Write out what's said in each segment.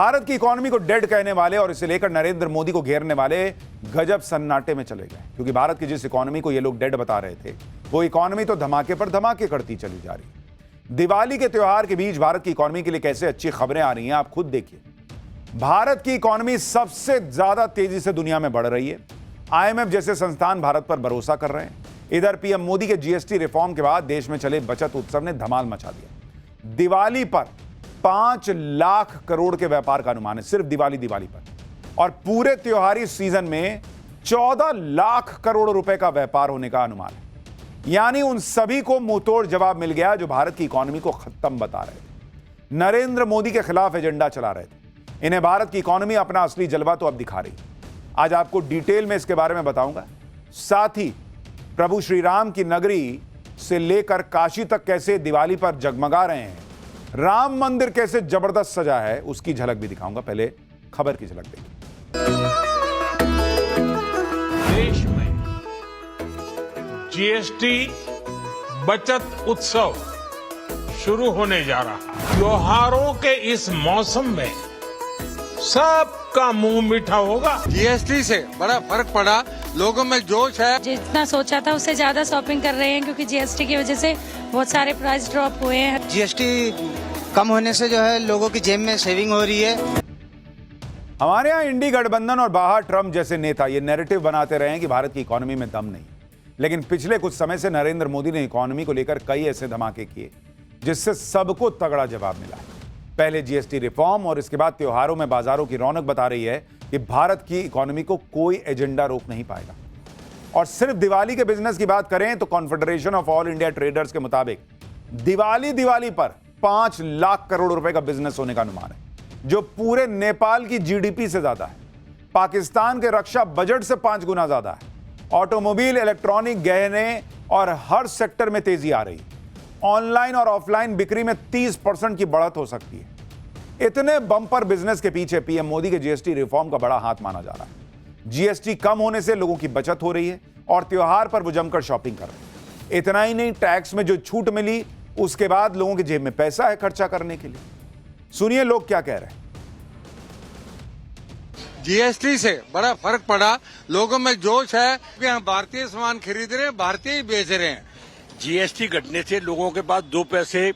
भारत की इकोनॉमी को डेड कहने वाले और इसे लेकर नरेंद्र मोदी को घेरने वाले गजब सन्नाटे में चले गए, क्योंकि भारत की जिस इकोनॉमी को ये लोग डेड बता रहे थे वो इकोनॉमी तो धमाके पर धमाके करती चली जा रही। दिवाली के त्योहार के बीच भारत की इकोनॉमी के लिए कैसे अच्छी खबरें आ रही हैं, आप खुद देखिए। भारत की इकोनॉमी सबसे ज्यादा तेजी से दुनिया में बढ़ रही है। आईएमएफ जैसे संस्थान भारत पर भरोसा कर रहे हैं। इधर पीएम मोदी के जीएसटी रिफॉर्म के बाद देश में चले बचत उत्सव ने धमाल मचा दिया। दिवाली पर 5 लाख करोड़ के व्यापार का अनुमान है, सिर्फ दिवाली पर, और पूरे त्योहारी सीजन में 14 लाख करोड़ रुपए का व्यापार होने का अनुमान है। यानी उन सभी को मुंहतोड़ जवाब मिल गया जो भारत की इकोनॉमी को खत्म बता रहे थे, नरेंद्र मोदी के खिलाफ एजेंडा चला रहे थे। इन्हें भारत की इकोनॉमी अपना असली जलवा तो अब दिखा रही। आज आपको डिटेल में इसके बारे में बताऊंगा। साथ ही प्रभु श्री राम की नगरी से लेकर काशी तक कैसे दिवाली पर जगमगा रहे हैं, राम मंदिर कैसे जबरदस्त सजा है, उसकी झलक भी दिखाऊंगा। पहले खबर की झलक देखिए। देश में जीएसटी बचत उत्सव शुरू होने जा रहा है। त्योहारों के इस मौसम में सबका मुंह मीठा होगा। जीएसटी से बड़ा फर्क पड़ा, लोगों में जोश है। जितना सोचा था उससे ज्यादा शॉपिंग कर रहे हैं, क्योंकि जीएसटी की वजह से बहुत सारे प्राइस ड्रॉप हुए हैं। जीएसटी कम होने से जो है लोगों की जेब में सेविंग हो रही है। हमारे यहाँ इंडी गठबंधन और बाहर ट्रम्प जैसे नेता ये नैरेटिव बनाते रहे हैं कि भारत की इकोनॉमी में दम नहीं, लेकिन पिछले कुछ समय से नरेंद्र मोदी ने इकोनॉमी को लेकर कई ऐसे धमाके किए जिससे सबको तगड़ा जवाब मिला है। पहले जीएसटी रिफॉर्म और इसके बाद त्योहारों में बाजारों की रौनक बता रही है कि भारत की इकोनॉमी को कोई एजेंडा रोक नहीं पाएगा। और सिर्फ दिवाली के बिजनेस की बात करें तो confederation of all India traders के मुताबिक दिवाली पर 5 लाख करोड़ रुपए का बिजनेस होने का अनुमान है, जो पूरे नेपाल की जीडीपी से ज्यादा है। पाकिस्तान के रक्षा बजट से 5 गुना ज्यादा है। ऑटोमोबाइल, इलेक्ट्रॉनिक, गहने और हर सेक्टर में तेजी आ रही है। ऑनलाइन और ऑफलाइन बिक्री में 30% की बढ़त हो सकती है। इतने बम्पर बिजनेस के पीछे पीएम मोदी के जीएसटी रिफॉर्म का बड़ा हाथ माना जा रहा है। जीएसटी कम होने से लोगों की बचत हो रही है और त्योहार पर वो जमकर शॉपिंग कर रहे हैं। इतना ही नहीं, टैक्स में जो छूट मिली उसके बाद लोगों की जेब में पैसा है खर्चा करने के लिए। सुनिए लोग क्या कह रहे हैं। जीएसटी से बड़ा फर्क पड़ा, लोगों में जोश है कि हम भारतीय सामान खरीद रहे हैं, भारतीय ही बेच रहे हैं। जीएसटी घटने से लोगों के पास 2 पैसे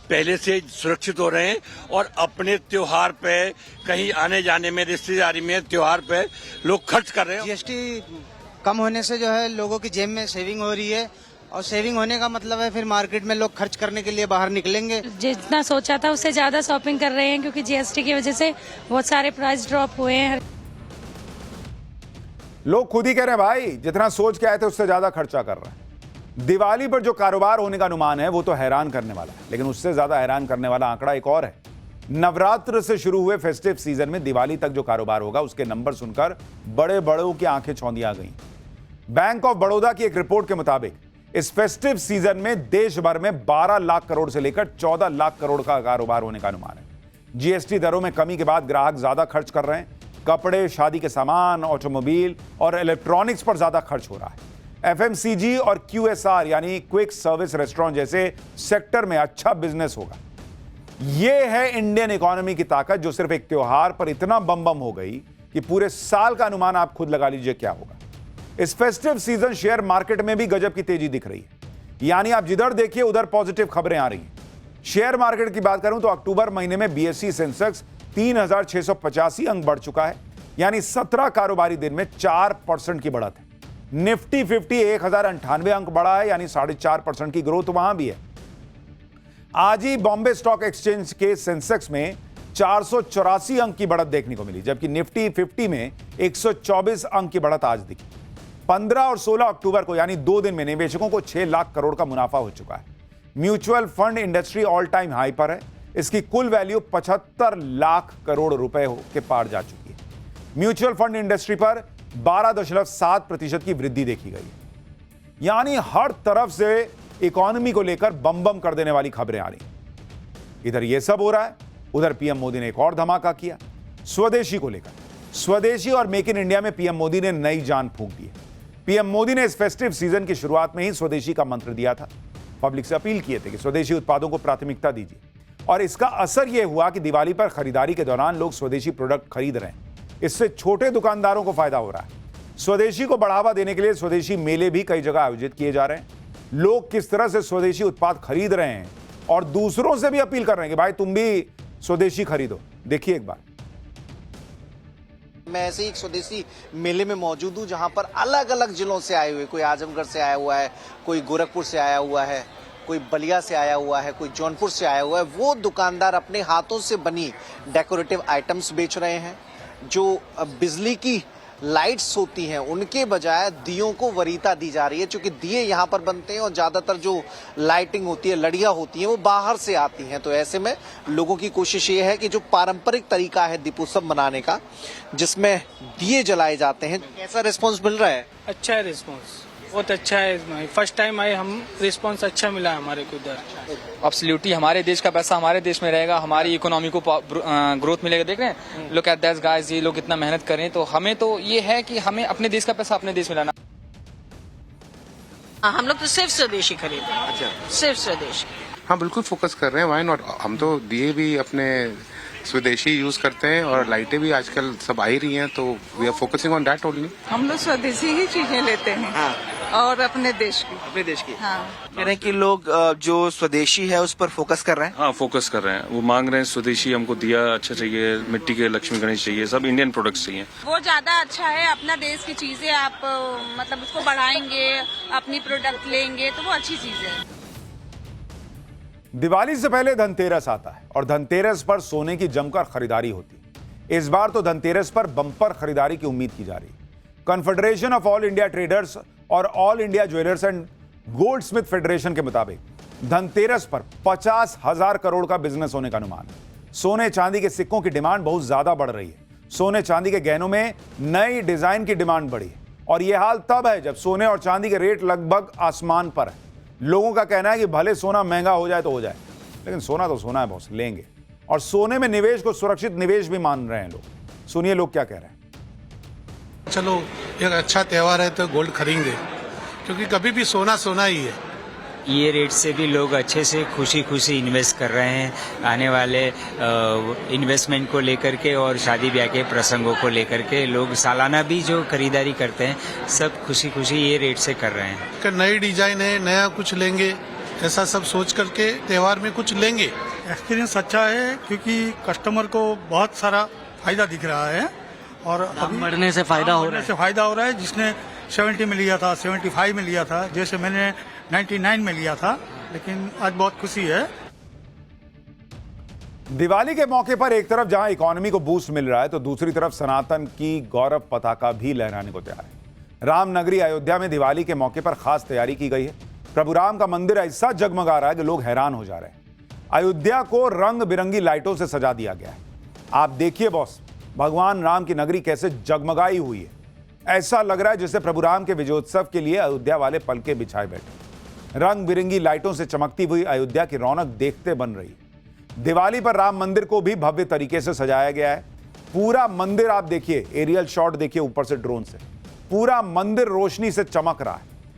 पहले से सुरक्षित हो रहे हैं और अपने त्योहार पे, कहीं आने जाने में, रिश्तेदारी में, त्योहार पे लोग खर्च कर रहे हैं। जीएसटी कम होने से जो है लोगों की जेब में सेविंग हो रही है, और सेविंग होने का मतलब है फिर मार्केट में लोग खर्च करने के लिए बाहर निकलेंगे। जितना सोचा था उससे ज्यादा शॉपिंग कर रहे हैं, क्योंकि जीएसटी की वजह से बहुत सारे प्राइस ड्रॉप हुए हैं। लोग खुद ही कह रहे हैं भाई, जितना सोच के आए थे उससे ज्यादा खर्चा कर रहे हैं। दिवाली पर जो कारोबार होने का अनुमान है वो तो हैरान करने वाला है, लेकिन उससे ज्यादा हैरान करने वाला आंकड़ा एक और है। नवरात्र से शुरू हुए फेस्टिव सीजन में दिवाली तक जो कारोबार होगा उसके नंबर सुनकर बड़े बड़ों की आंखें चौंधी आ गई। बैंक ऑफ बड़ौदा की एक रिपोर्ट के मुताबिक इस फेस्टिव सीजन में देश भर में 12 लाख करोड़ से लेकर 14 लाख करोड़ का कारोबार होने का अनुमान है। जीएसटी दरों में कमी के बाद ग्राहक ज्यादा खर्च कर रहे हैं। कपड़े, शादी के सामान, ऑटोमोबाइल और इलेक्ट्रॉनिक्स पर ज्यादा खर्च हो रहा है। एफएमसीजी और क्यूएसआर यानी क्विक सर्विस रेस्टोरेंट जैसे सेक्टर में अच्छा बिजनेस होगा। यह है इंडियन इकोनॉमी की ताकत, जो सिर्फ एक त्योहार पर इतना बम हो गई कि पूरे साल का अनुमान आप खुद लगा लीजिए क्या होगा। इस फेस्टिव सीजन शेयर मार्केट में भी गजब की तेजी दिख रही है। यानी आप जिधर देखिए उधर पॉजिटिव खबरें आ रही हैं। शेयर मार्केट की बात करूं तो अक्टूबर महीने में बीएसई सेंसेक्स 3685 अंक बढ़ चुका है, यानी 17 कारोबारी दिन में 4% की बढ़त है। निफ्टी 50 1098 अंक बढ़ा है, यानी 4.5% की ग्रोथ वहां भी है। आज ही बॉम्बे स्टॉक एक्सचेंज के सेंसेक्स में 484 अंक की बढ़त देखने को मिली, जबकि निफ्टी 50 में 124 अंक की बढ़त आज दिखी। 15 और 16 अक्टूबर को यानी 2 दिन में निवेशकों को 6 लाख करोड़ का मुनाफा हो चुका है। Mutual fund industry all time high पर है। इसकी कुल वैल्यू 75 लाख करोड़ रुपए के पार जा चुकी है। म्यूचुअल फंड इंडस्ट्री पर 12.7% की वृद्धि देखी गई है। यानी हर तरफ से इकोनॉमी को लेकर बम कर देने वाली खबरें आ रही। इधर यह सब हो रहा है, उधर पीएम मोदी ने एक और धमाका किया स्वदेशी को लेकर। स्वदेशी और मेक इन इंडिया में पीएम मोदी ने नई जान फूंक दी है। पीएम मोदी ने इस फेस्टिव सीजन की शुरुआत में ही स्वदेशी का मंत्र दिया था। पब्लिक से अपील किए थे कि स्वदेशी उत्पादों को प्राथमिकता दीजिए। और इसका असर यह हुआ कि दिवाली पर खरीदारी के दौरान लोग स्वदेशी प्रोडक्ट खरीद रहे हैं। इससे छोटे दुकानदारों को फायदा हो रहा है। स्वदेशी को बढ़ावा देने के लिए स्वदेशी मेले भी कई जगह आयोजित किए जा रहे हैं। लोग किस तरह से स्वदेशी उत्पाद खरीद रहे हैं और दूसरों से भी अपील कर रहे हैं कि भाई तुम भी स्वदेशी खरीदो। देखिए एक बार। मैं ऐसे ही एक स्वदेशी मेले में मौजूद हूँ जहाँ पर अलग अलग जिलों से आए हुए, कोई आजमगढ़ से आया हुआ है, कोई गोरखपुर से आया हुआ है, कोई बलिया से आया हुआ है, कोई जौनपुर से आया हुआ है। वो दुकानदार अपने हाथों से बनी डेकोरेटिव आइटम्स बेच रहे हैं। जो बिजली की लाइट्स होती हैं उनके बजाय दियों को वरीयता दी जा रही है, क्योंकि दिए यहाँ पर बनते हैं और ज्यादातर जो लाइटिंग होती है, लड़ियाँ होती हैं, वो बाहर से आती हैं। तो ऐसे में लोगों की कोशिश ये है कि जो पारंपरिक तरीका है दीपोत्सव मनाने का, जिसमें दिए जलाए जाते हैं, कैसा रिस्पॉन्स मिल रहा है? अच्छा है रिस्पॉन्स, बहुत अच्छा है। फर्स्ट टाइम आए हम, रिस्पॉन्स अच्छा मिला हमारे को इधर। एब्सोल्युटली, हमारे देश का पैसा हमारे देश में रहेगा, हमारी इकोनॉमी को ग्रोथ मिलेगा। देख रहे हैं, लुक एट दैट गाइस, ये लोग इतना मेहनत कर रहे हैं, तो हमें तो ये है कि हमें अपने देश का पैसा अपने देश में लाना। हम लोग तो सिर्फ स्वदेशी खरीदते हैं। अच्छा, सिर्फ स्वदेशी। हाँ, बिल्कुल फोकस कर रहे हैं। Why not? हम तो दिए भी अपने स्वदेशी यूज करते हैं और लाइटें भी आजकल सब आ ही रही हैं, तो we are focusing on that only. हम लोग स्वदेशी ही चीजें लेते हैं। हाँ। और अपने देश की। हाँ। कह रहे हैं कि लोग जो स्वदेशी है उस पर फोकस कर रहे हैं। हाँ, फोकस कर रहे हैं। वो मांग रहे हैं स्वदेशी, हमको दिया अच्छा चाहिए, मिट्टी के लक्ष्मी गणेश चाहिए, सब इंडियन प्रोडक्ट्स चाहिए। वो ज्यादा अच्छा है। अपना देश की चीजें आप मतलब उसको बढ़ाएंगे, अपनी प्रोडक्ट लेंगे तो वो अच्छी चीज है। दिवाली से पहले धनतेरस आता है और धनतेरस पर सोने की जमकर खरीदारी होती है। इस बार तो धनतेरस पर बम्पर खरीदारी की उम्मीद की जा रही है। Confederation of all India traders और all India jewellers and goldsmith federation के मुताबिक धनतेरस पर 50,000 करोड़ का बिजनेस होने का अनुमान है। सोने चांदी के सिक्कों की डिमांड बहुत ज्यादा बढ़ रही है। सोने चांदी के गहनों में नई डिजाइन की डिमांड बढ़ी है और यह हाल तब है जब सोने और चांदी के रेट लगभग आसमान पर है। लोगों का कहना है कि भले सोना महंगा हो जाए तो हो जाए, लेकिन सोना तो सोना है बॉस, लेंगे। और सोने में निवेश को सुरक्षित निवेश भी मान रहे हैं लोग। सुनिए लोग क्या कह रहे हैं। चलो, एक अच्छा त्योहार है तो गोल्ड खरीदेंगे, क्योंकि कभी भी सोना सोना ही है। ये रेट से भी लोग अच्छे से खुशी खुशी इन्वेस्ट कर रहे हैं, आने वाले इन्वेस्टमेंट को लेकर के और शादी ब्याह के प्रसंगों को लेकर के। लोग सालाना भी जो खरीदारी करते हैं, सब खुशी खुशी ये रेट से कर रहे हैं। कि नई डिजाइन है, नया कुछ लेंगे, ऐसा सब सोच करके त्योहार में कुछ लेंगे। एक्सपीरियंस अच्छा है, क्योंकि कस्टमर को बहुत सारा फायदा दिख रहा है और बढ़ने से फायदा हो रहा है। जिसने 70 में लिया था, 75 में लिया था, जैसे मैंने 99 में लिया था, लेकिन आज बहुत खुशी है। दिवाली के मौके पर एक तरफ जहां इकोनॉमी को बूस्ट मिल रहा है, तो दूसरी तरफ सनातन की गौरव पताका भी लहराने को तैयार है। राम नगरी अयोध्या में दिवाली के मौके पर खास तैयारी की गई है। प्रभु राम का मंदिर ऐसा जगमगा रहा है कि लोग हैरान हो जा रहे हैं। अयोध्या को रंग बिरंगी लाइटों से सजा दिया गया है। आप देखिए बॉस, भगवान राम की नगरी कैसे जगमगाई हुई है। ऐसा लग रहा है जैसे प्रभु राम के विजयोत्सव के लिए अयोध्या वाले पलके बिछाए बैठे। रंग बिरंगी लाइटों से चमकती हुई अयोध्या की रौनक देखते बन रही है। दिवाली पर राम मंदिर को भी भव्य तरीके से सजाया गया है। पूरा मंदिर आप देखिए, एरियल शॉट देखिए ऊपर से ड्रोन से, पूरा मंदिर रोशनी से चमक रहा है।